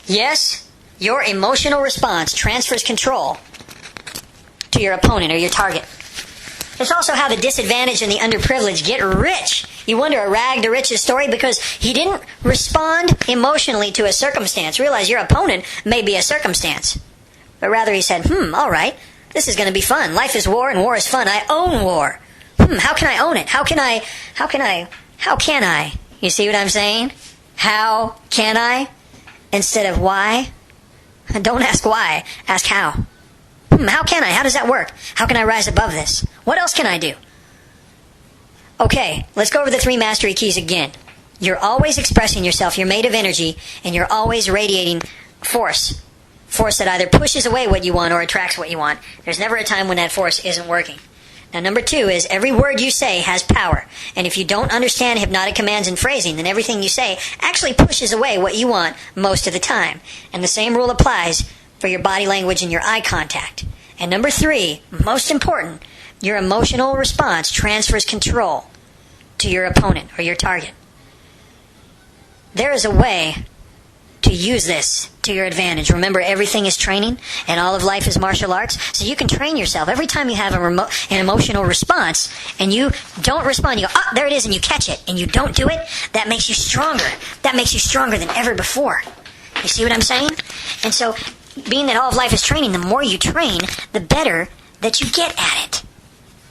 Yes, your emotional response transfers control to your opponent or your target. It's also how the disadvantaged and the underprivileged get rich. You wonder, a rag to riches story? Because he didn't respond emotionally to a circumstance. Realize your opponent may be a circumstance. But rather he said, all right, this is going to be fun. Life is war and war is fun. I own war. How can I own it? How can I? You see what I'm saying? How can I? Instead of why. Don't ask why. Ask how. How can I? How does that work? How can I rise above this? What else can I do? Okay, let's go over the 3 mastery keys again. You're always expressing yourself. You're made of energy, and you're always radiating force. Force that either pushes away what you want or attracts what you want. There's never a time when that force isn't working. Now, number 2 is every word you say has power. And if you don't understand hypnotic commands and phrasing, then everything you say actually pushes away what you want most of the time. And the same rule applies for your body language and your eye contact. And number 3, most important, your emotional response transfers control to your opponent or your target. There is a way to use this to your advantage. Remember, everything is training, and all of life is martial arts. So you can train yourself. Every time you have an emotional response, and you don't respond, you go, there it is, and you catch it, and you don't do it, that makes you stronger. That makes you stronger than ever before. You see what I'm saying? And so, being that all of life is training, the more you train, the better that you get at it.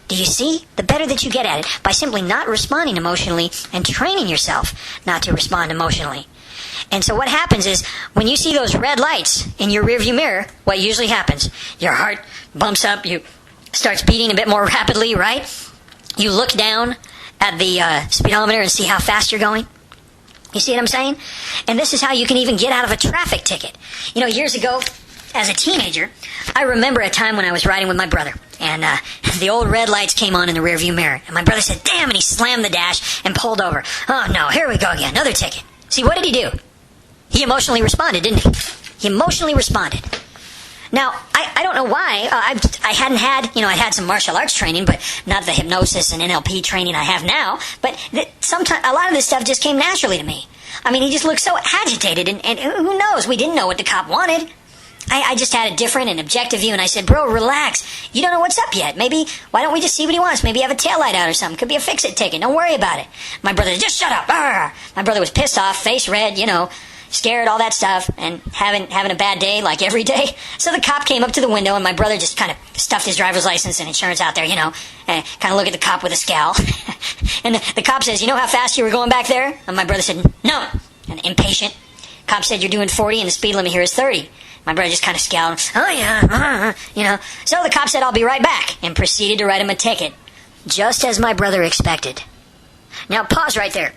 Do you see? The better that you get at it by simply not responding emotionally and training yourself not to respond emotionally. And so what happens is, when you see those red lights in your rearview mirror, what usually happens? Your heart bumps up, you starts beating a bit more rapidly, right? You look down at the speedometer and see how fast you're going. You see what I'm saying? And this is how you can even get out of a traffic ticket. You know, years ago, as a teenager, I remember a time when I was riding with my brother, and the old red lights came on in the rearview mirror, and my brother said, damn, and he slammed the dash and pulled over. Oh no, here we go again, another ticket. See, what did he do? He emotionally responded, didn't he? He emotionally responded. Now, I don't know why. I hadn't had, I had some martial arts training, but not the hypnosis and NLP training I have now. But sometimes a lot of this stuff just came naturally to me. I mean, he just looked so agitated, and who knows? We didn't know what the cop wanted. I just had a different and objective view, and I said, bro, relax. You don't know what's up yet. Maybe, why don't we just see what he wants? Maybe have a taillight out or something. Could be a fix-it ticket. Don't worry about it. My brother said, just shut up. Arr! My brother was pissed off, face red, scared, all that stuff, and having a bad day like every day. So the cop came up to the window, and my brother just kind of stuffed his driver's license and insurance out there, and kind of looked at the cop with a scowl. And the cop says, you know how fast you were going back there? And my brother said, no. And impatient. Cop said, you're doing 40 and the speed limit here is 30. My brother just kind of scowled. Oh, yeah, So the cop said, I'll be right back, and proceeded to write him a ticket, just as my brother expected. Now, pause right there.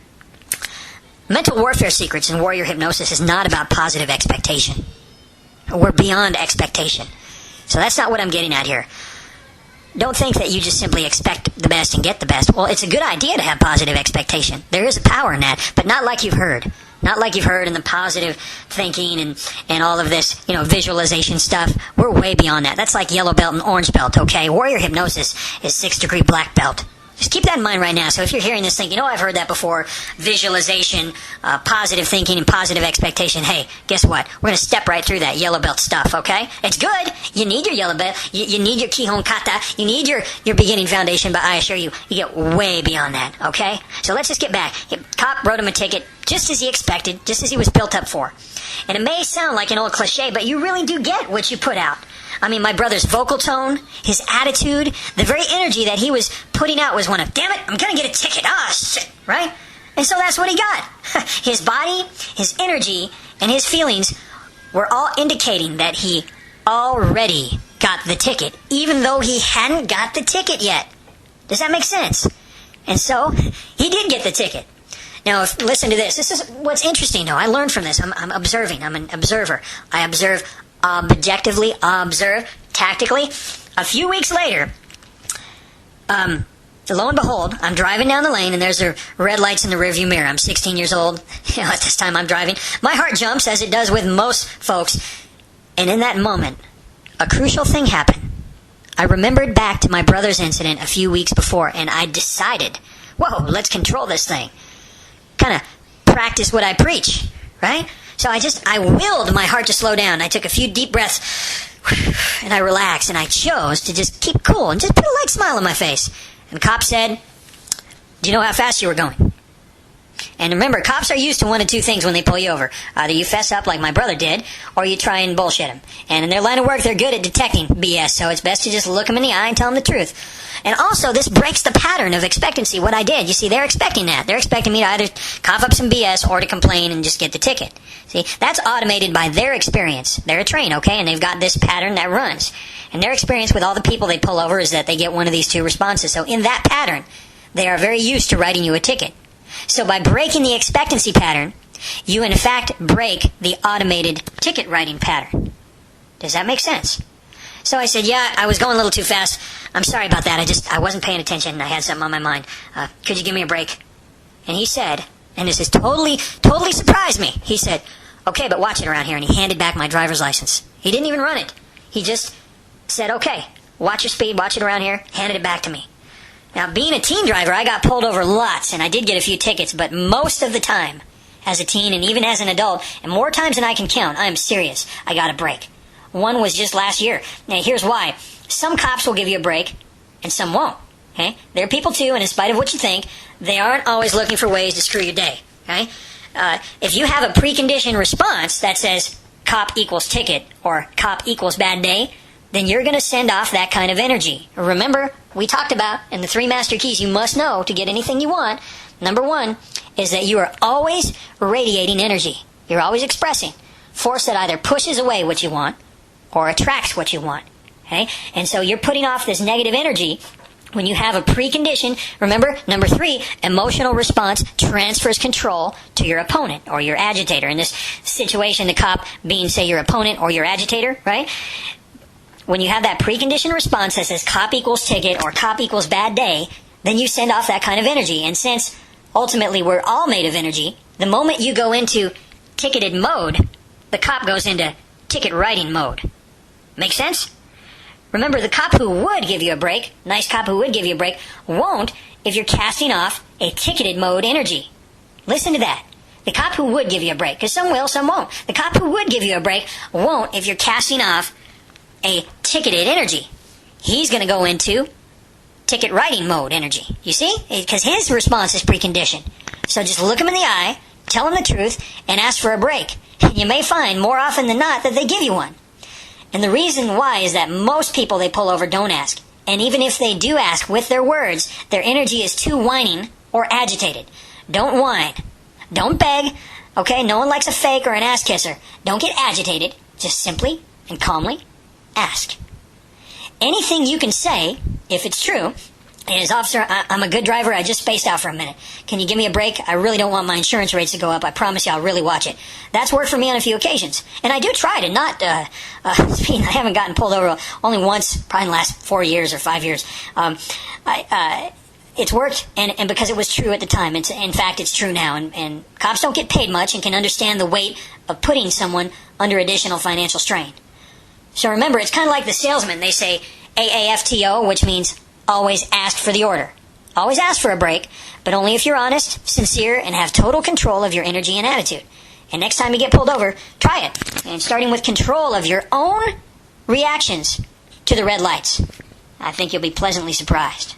Mental warfare secrets and warrior hypnosis is not about positive expectation. We're beyond expectation. So that's not what I'm getting at here. Don't think that you just simply expect the best and get the best. Well, it's a good idea to have positive expectation. There is a power in that, but not like you've heard. Not like you've heard in the positive thinking and all of this, visualization stuff. We're way beyond that. That's like yellow belt and orange belt, okay? Warrior hypnosis is 6-degree black belt. Just keep that in mind right now. So if you're hearing this thing, I've heard that before. Visualization, positive thinking, and positive expectation. Hey, guess what? We're going to step right through that yellow belt stuff, okay? It's good. You need your yellow belt. You need your Kihon Kata. You need your beginning foundation, but I assure you, you get way beyond that, okay? So let's just get back. Cop wrote him a ticket just as he expected, just as he was built up for. And it may sound like an old cliche, but you really do get what you put out. I mean, my brother's vocal tone, his attitude, the very energy that he was putting out was one of, damn it, I'm going to get a ticket. Ah, shit, right? And so that's what he got. His body, his energy, and his feelings were all indicating that he already got the ticket, even though he hadn't got the ticket yet. Does that make sense? And so, he did get the ticket. Now, listen to this. This is what's interesting, though. I learned from this. I'm observing. I'm an observer. I observe objectively, observe tactically. A few weeks later, lo and behold, I'm driving down the lane, and there's the red lights in the rearview mirror. I'm 16 years old. At this time I'm driving. My heart jumps, as it does with most folks. And in that moment, a crucial thing happened. I remembered back to my brother's incident a few weeks before, and I decided, whoa, let's control this thing. Kind of practice what I preach, right? So I willed my heart to slow down. I took a few deep breaths, and I relaxed, and I chose to just keep cool and just put a light smile on my face. And the cop said, "Do you know how fast you were going?" And remember, cops are used to one of two things when they pull you over. Either you fess up like my brother did, or you try and bullshit him. And in their line of work, they're good at detecting BS, so it's best to just look them in the eye and tell them the truth. And also, this breaks the pattern of expectancy, what I did. You see, they're expecting that. They're expecting me to either cough up some BS or to complain and just get the ticket. See, that's automated by their experience. They're a train, okay, and they've got this pattern that runs. And their experience with all the people they pull over is that they get one of these two responses. So in that pattern, they are very used to writing you a ticket. So by breaking the expectancy pattern, you in fact break the automated ticket writing pattern. Does that make sense? So I said, yeah, I was going a little too fast. I'm sorry about that. I wasn't paying attention. I had something on my mind. Could you give me a break? And he said, and this has totally surprised me. He said, okay, but watch it around here. And he handed back my driver's license. He didn't even run it. He just said, okay, watch your speed, watch it around here, handed it back to me. Now, being a teen driver, I got pulled over lots, and I did get a few tickets, but most of the time, as a teen and even as an adult, and more times than I can count, I am serious, I got a break. One was just last year. Now, here's why. Some cops will give you a break, and some won't. Okay? They're people too, and in spite of what you think, they aren't always looking for ways to screw your day. Okay? If you have a preconditioned response that says cop equals ticket or cop equals bad day, then you're going to send off that kind of energy. Remember, we talked about in the 3 master keys you must know to get anything you want. Number 1 is that you are always radiating energy. You're always expressing force that either pushes away what you want or attracts what you want. Okay? And so you're putting off this negative energy when you have a precondition. Remember, number 3, emotional response transfers control to your opponent or your agitator. In this situation, the cop being, say, your opponent or your agitator, right? When you have that preconditioned response that says cop equals ticket or cop equals bad day, then you send off that kind of energy. And since ultimately we're all made of energy, the moment you go into ticketed mode, the cop goes into ticket writing mode. Make sense? Remember, the cop who would give you a break, nice cop who would give you a break, won't if you're casting off a ticketed mode energy. Listen to that. The cop who would give you a break, because some will, some won't. The cop who would give you a break won't if you're casting off a ticketed energy. He's going to go into ticket writing mode energy. You see? Because his response is preconditioned. So just look him in the eye, tell him the truth, and ask for a break. And you may find more often than not that they give you one. And the reason why is that most people they pull over don't ask. And even if they do ask with their words, their energy is too whining or agitated. Don't whine. Don't beg. Okay? No one likes a fake or an ass kisser. Don't get agitated. Just simply and calmly ask. Anything you can say, if it's true, is, officer, I'm a good driver. I just spaced out for a minute. Can you give me a break? I really don't want my insurance rates to go up. I promise you I'll really watch it. That's worked for me on a few occasions. And I do try to not, I haven't gotten pulled over only once, probably in the last 4 years or 5 years. It's worked, and because it was true at the time. In fact, it's true now. And cops don't get paid much and can understand the weight of putting someone under additional financial strain. So remember, it's kind of like the salesman. They say AAFTO, which means always ask for the order. Always ask for a break, but only if you're honest, sincere, and have total control of your energy and attitude. And next time you get pulled over, try it. And starting with control of your own reactions to the red lights. I think you'll be pleasantly surprised.